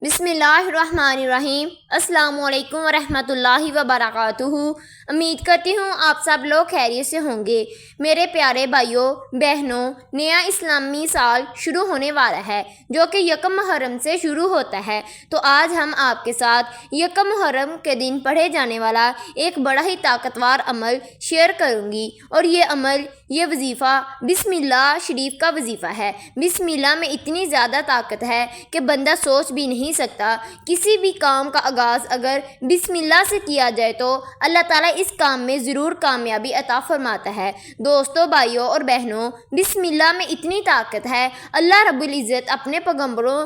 بسم اللہ الرحمن الرحیم۔ السلام علیکم ورحمۃ اللہ وبرکاتہ۔ امید کرتی ہوں آپ سب لوگ خیریت سے ہوں گے۔ میرے پیارے بھائیوں بہنوں، نیا اسلامی سال شروع ہونے والا ہے جو کہ یکم محرم سے شروع ہوتا ہے، تو آج ہم آپ کے ساتھ یکم محرم کے دن پڑھے جانے والا ایک بڑا ہی طاقتور عمل شیئر کروں گی، اور یہ وظیفہ بسم اللہ شریف کا وظیفہ ہے۔ بسم اللہ میں اتنی زیادہ طاقت ہے کہ بندہ سوچ بھی نہیں سکتا۔ کسی بھی کام کا آغاز اگر بسم اللہ سے کیا جائے تو اللہ تعالیٰ اس کام میں ضرور کامیابی عطا فرماتا ہے۔ دوستوں، بھائیوں اور بہنوں، بسم اللہ میں اتنی طاقت ہے، اللہ رب العزت اپنے پیغمبروں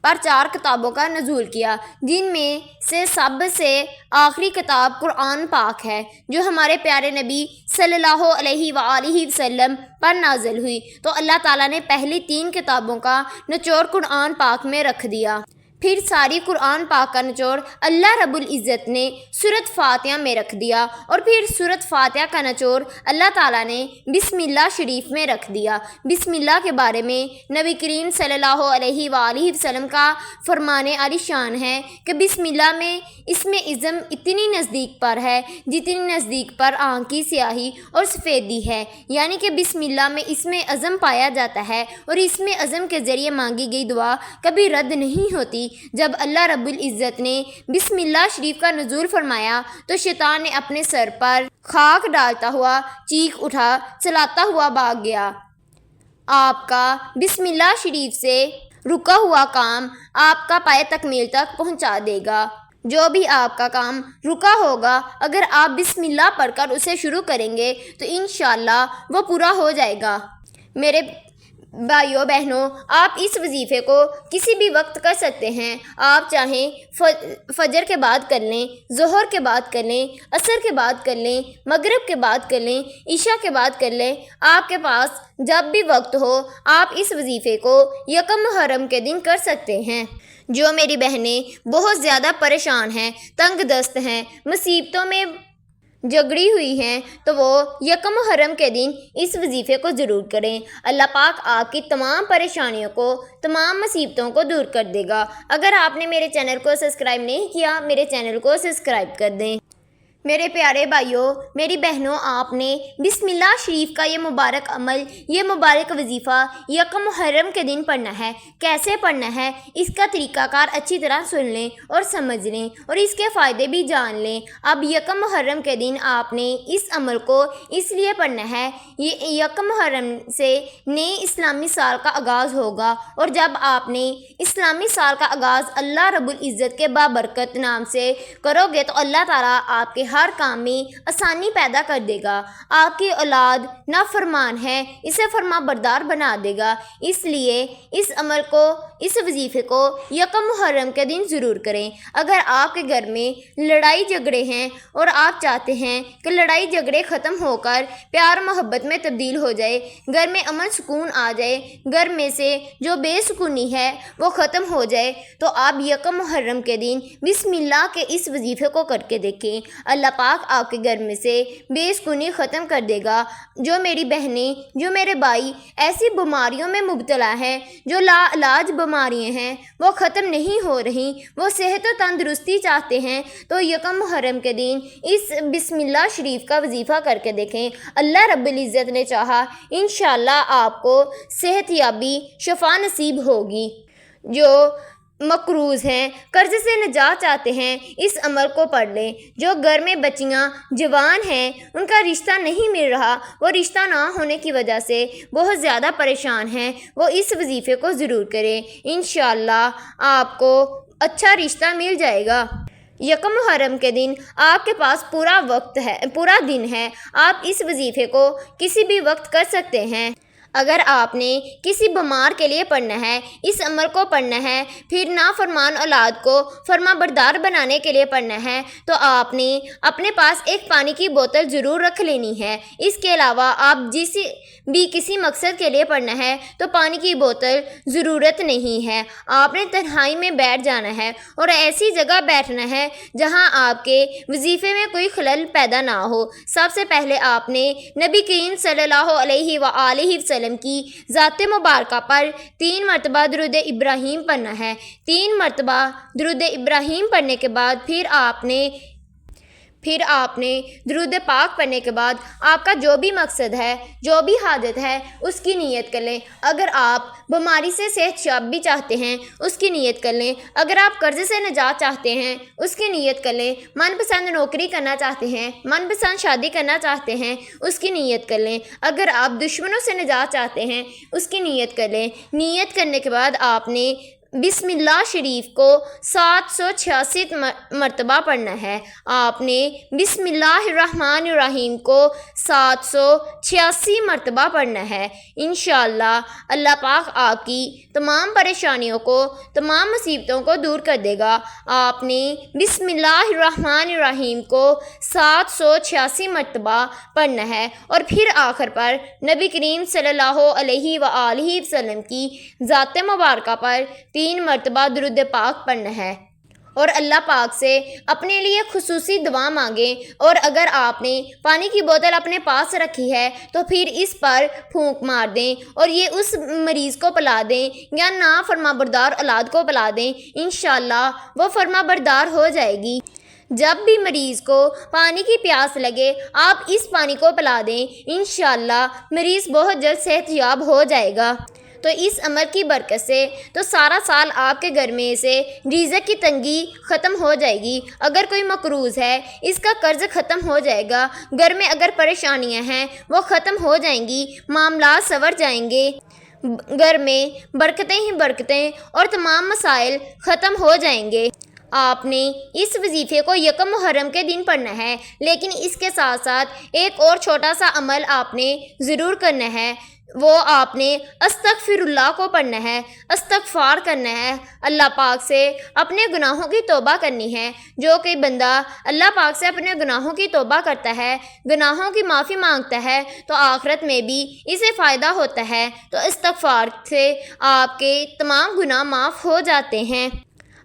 پر 4 کتابوں کا نزول کیا، جن میں سے سب سے آخری کتاب قرآن پاک ہے، جو ہمارے پیارے نبی صلی اللہ علیہ وآلہ وسلم پر نازل ہوئی۔ تو اللہ تعالیٰ نے پہلی 3 کتابوں کا نچوڑ قرآن پاک میں رکھ دیا، پھر ساری قرآن پاک کا نچوڑ اللہ رب العزت نے سورۃ فاتحہ میں رکھ دیا، اور پھر سورۃ فاتحہ کا نچوڑ اللہ تعالیٰ نے بسم اللہ شریف میں رکھ دیا۔ بسم اللہ کے بارے میں نبی کریم صلی اللہ علیہ وآلہ وسلم کا فرمان عالی شان ہے کہ بسم اللہ میں اسم اعظم اتنی نزدیک پر ہے جتنی نزدیک پر آنکھ کی سیاہی اور سفیدی ہے، یعنی کہ بسم اللہ میں اسم اعظم پایا جاتا ہے، اور اسم اعظم کے ذریعے مانگی گئی دعا کبھی رد نہیں ہوتی۔ جب اللہ رب العزت نے بسم اللہ شریف کا نزول فرمایا تو شیطان نے اپنے سر پر خاک ڈالتا ہوا چیخ اٹھا، چلاتا ہوا بھاگ گیا۔ آپ کا بسم اللہ شریف سے رکا ہوا کام آپ کا پائے تکمیل تک پہنچا دے گا۔ جو بھی آپ کا کام رکا ہوگا، اگر آپ بسم اللہ پڑھ کر اسے شروع کریں گے تو انشاءاللہ وہ پورا ہو جائے گا۔ میرے بھائیوں بہنوں، آپ اس وظیفے کو کسی بھی وقت کر سکتے ہیں۔ آپ چاہیں فجر کے بعد کر لیں، ظہر کے بعد کر لیں، عصر کے بعد کر لیں، مغرب کے بعد کر لیں، عشاء کے بعد کر لیں، آپ کے پاس جب بھی وقت ہو آپ اس وظیفے کو یکم محرم کے دن کر سکتے ہیں۔ جو میری بہنیں بہت زیادہ پریشان ہیں، تنگ دست ہیں، مصیبتوں میں جگڑی ہوئی ہیں، تو وہ یکم محرم کے دن اس وظیفے کو ضرور کریں۔ اللہ پاک آپ کی تمام پریشانیوں کو، تمام مصیبتوں کو دور کر دے گا۔ اگر آپ نے میرے چینل کو سبسکرائب نہیں کیا، میرے چینل کو سبسکرائب کر دیں۔ میرے پیارے بھائیوں، میری بہنوں، آپ نے بسم اللہ شریف کا یہ مبارک عمل، یہ مبارک وظیفہ یکم محرم کے دن پڑھنا ہے۔ کیسے پڑھنا ہے، اس کا طریقہ کار اچھی طرح سن لیں اور سمجھ لیں، اور اس کے فائدے بھی جان لیں۔ اب یکم محرم کے دن آپ نے اس عمل کو اس لیے پڑھنا ہے، یہ یکم محرم سے نئے اسلامی سال کا آغاز ہوگا، اور جب آپ نے اسلامی سال کا آغاز اللہ رب العزت کے بابرکت نام سے کرو گے تو اللہ تعالیٰ آپ کے ہر کام میں آسانی پیدا کر دے گا۔ آپ کی اولاد نافرمان ہے، اسے فرما بردار بنا دے گا۔ اس لیے اس عمل کو، اس وظیفے کو یکم محرم کے دن ضرور کریں۔ اگر آپ کے گھر میں لڑائی جھگڑے ہیں اور آپ چاہتے ہیں کہ لڑائی جھگڑے ختم ہو کر پیار محبت میں تبدیل ہو جائے، گھر میں امن سکون آ جائے، گھر میں سے جو بے سکونی ہے وہ ختم ہو جائے، تو آپ یکم محرم کے دن بسم اللہ کے اس وظیفے کو کر کے دیکھیں۔ اللہ پاک آپ کے گھر میں سے بے سکونی ختم کر دے گا۔ جو میری بہنیں، جو میرے بھائی ایسی بیماریوں میں مبتلا ہیں، جو لا علاج بیماریاں ہیں، وہ ختم نہیں ہو رہی، وہ صحت و تندرستی چاہتے ہیں، تو یکم محرم کے دن اس بسم اللہ شریف کا وظیفہ کر کے دیکھیں۔ اللہ رب العزت نے چاہا انشاءاللہ آپ کو صحت یابی، شفا نصیب ہوگی۔ جو مقروض ہیں، قرض سے نجات چاہتے ہیں، اس عمل کو پڑھ لیں۔ جو گھر میں بچیاں جوان ہیں، ان کا رشتہ نہیں مل رہا، وہ رشتہ نہ ہونے کی وجہ سے بہت زیادہ پریشان ہیں، وہ اس وظیفے کو ضرور کریں۔ انشاءاللہ آپ کو اچھا رشتہ مل جائے گا۔ یکم محرم کے دن آپ کے پاس پورا وقت ہے، پورا دن ہے، آپ اس وظیفے کو کسی بھی وقت کر سکتے ہیں۔ اگر آپ نے کسی بیمار کے لیے پڑھنا ہے، اس عمل کو پڑھنا ہے، پھر نافرمان اولاد کو فرما بردار بنانے کے لیے پڑھنا ہے، تو آپ نے اپنے پاس ایک پانی کی بوتل ضرور رکھ لینی ہے۔ اس کے علاوہ آپ کسی مقصد کے لیے پڑھنا ہے تو پانی کی بوتل ضرورت نہیں ہے۔ آپ نے تنہائی میں بیٹھ جانا ہے، اور ایسی جگہ بیٹھنا ہے جہاں آپ کے وظیفے میں کوئی خلل پیدا نہ ہو۔ سب سے پہلے آپ نے نبی کریم صلی اللہ علیہ وآلہ وسلم وسلم کی ذات مبارکہ پر 3 مرتبہ درود ابراہیم پڑھنا ہے۔ 3 مرتبہ درود ابراہیم پڑھنے کے بعد پھر آپ نے درود پاک پڑھنے کے بعد آپ کا جو بھی مقصد ہے، جو بھی حاجت ہے، اس کی نیت کر لیں۔ اگر آپ بیماری سے صحت یاب بھی چاہتے ہیں، اس کی نیت کر لیں۔ اگر آپ قرض سے نجات چاہتے ہیں، اس کی نیت کر لیں۔ من پسند نوکری کرنا چاہتے ہیں، من پسند شادی کرنا چاہتے ہیں، اس کی نیت کر لیں۔ اگر آپ دشمنوں سے نجات چاہتے ہیں، اس کی نیت کر لیں۔ نیت کرنے کے بعد آپ نے بسم اللہ شریف کو 786 مرتبہ پڑھنا ہے۔ آپ نے بسم اللہ الرحمن الرحیم کو 786 مرتبہ پڑھنا ہے۔ انشاءاللہ اللہ پاک آپ کی تمام پریشانیوں کو، تمام مصیبتوں کو دور کر دے گا۔ آپ نے بسم اللہ الرحمن الرحیم کو 786 مرتبہ پڑھنا ہے، اور پھر آخر پر نبی کریم صلی اللہ علیہ وآلہ وسلم کی ذات مبارکہ پر 3 مرتبہ درود پاک پڑھنا ہے، اور اللہ پاک سے اپنے لیے خصوصی دعا مانگیں۔ اور اگر آپ نے پانی کی بوتل اپنے پاس رکھی ہے تو پھر اس پر پھونک مار دیں اور یہ اس مریض کو پلا دیں یا نا فرما بردار اولاد کو پلا دیں۔ انشاءاللہ وہ فرما بردار ہو جائے گی۔ جب بھی مریض کو پانی کی پیاس لگے، آپ اس پانی کو پلا دیں، انشاءاللہ مریض بہت جلد صحت یاب ہو جائے گا۔ تو اس عمل کی برکت سے تو سارا سال آپ کے گھر میں سے رزق کی تنگی ختم ہو جائے گی۔ اگر کوئی مقروض ہے، اس کا قرض ختم ہو جائے گا۔ گھر میں اگر پریشانیاں ہیں وہ ختم ہو جائیں گی، معاملات سنور جائیں گے، گھر میں برکتیں ہی برکتیں اور تمام مسائل ختم ہو جائیں گے۔ آپ نے اس وظیفے کو یکم محرم کے دن پڑھنا ہے، لیکن اس کے ساتھ ساتھ ایک اور چھوٹا سا عمل آپ نے ضرور کرنا ہے۔ وہ آپ نے استغفر اللہ کو پڑھنا ہے، استغفار کرنا ہے، اللہ پاک سے اپنے گناہوں کی توبہ کرنی ہے۔ جو کہ بندہ اللہ پاک سے اپنے گناہوں کی توبہ کرتا ہے، گناہوں کی معافی مانگتا ہے، تو آخرت میں بھی اسے فائدہ ہوتا ہے۔ تو استغفار سے آپ کے تمام گناہ معاف ہو جاتے ہیں۔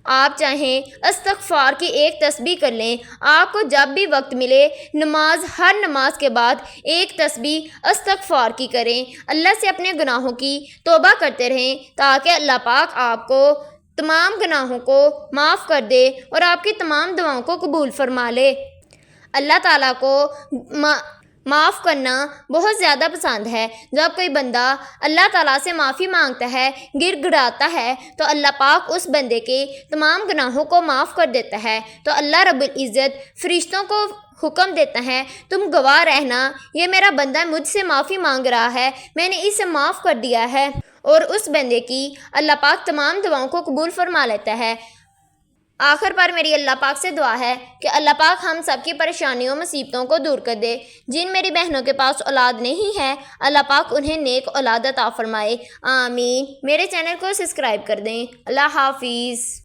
آپ چاہیں استغفار کی ایک تسبیح کر لیں۔ آپ کو جب بھی وقت ملے ہر نماز کے بعد ایک تسبیح استغفار کی کریں، اللہ سے اپنے گناہوں کی توبہ کرتے رہیں تاکہ اللہ پاک آپ کو تمام گناہوں کو معاف کر دے اور آپ کی تمام دعاؤں کو قبول فرما لے۔ اللہ تعالیٰ کو معاف کرنا بہت زیادہ پسند ہے۔ جب کوئی بندہ اللہ تعالیٰ سے معافی مانگتا ہے، گر گڑاتا ہے، تو اللہ پاک اس بندے کے تمام گناہوں کو معاف کر دیتا ہے۔ تو اللہ رب العزت فرشتوں کو حکم دیتا ہے، تم گواہ رہنا، یہ میرا بندہ مجھ سے معافی مانگ رہا ہے، میں نے اسے معاف کر دیا ہے، اور اس بندے کی اللہ پاک تمام دعاؤں کو قبول فرما لیتا ہے۔ آخر پر میری اللہ پاک سے دعا ہے کہ اللہ پاک ہم سب کی پریشانیوں مصیبتوں کو دور کر دے۔ جن میری بہنوں کے پاس اولاد نہیں ہے، اللہ پاک انہیں نیک اولاد عطا فرمائے، آمین۔ میرے چینل کو سبسکرائب کر دیں۔ اللہ حافظ۔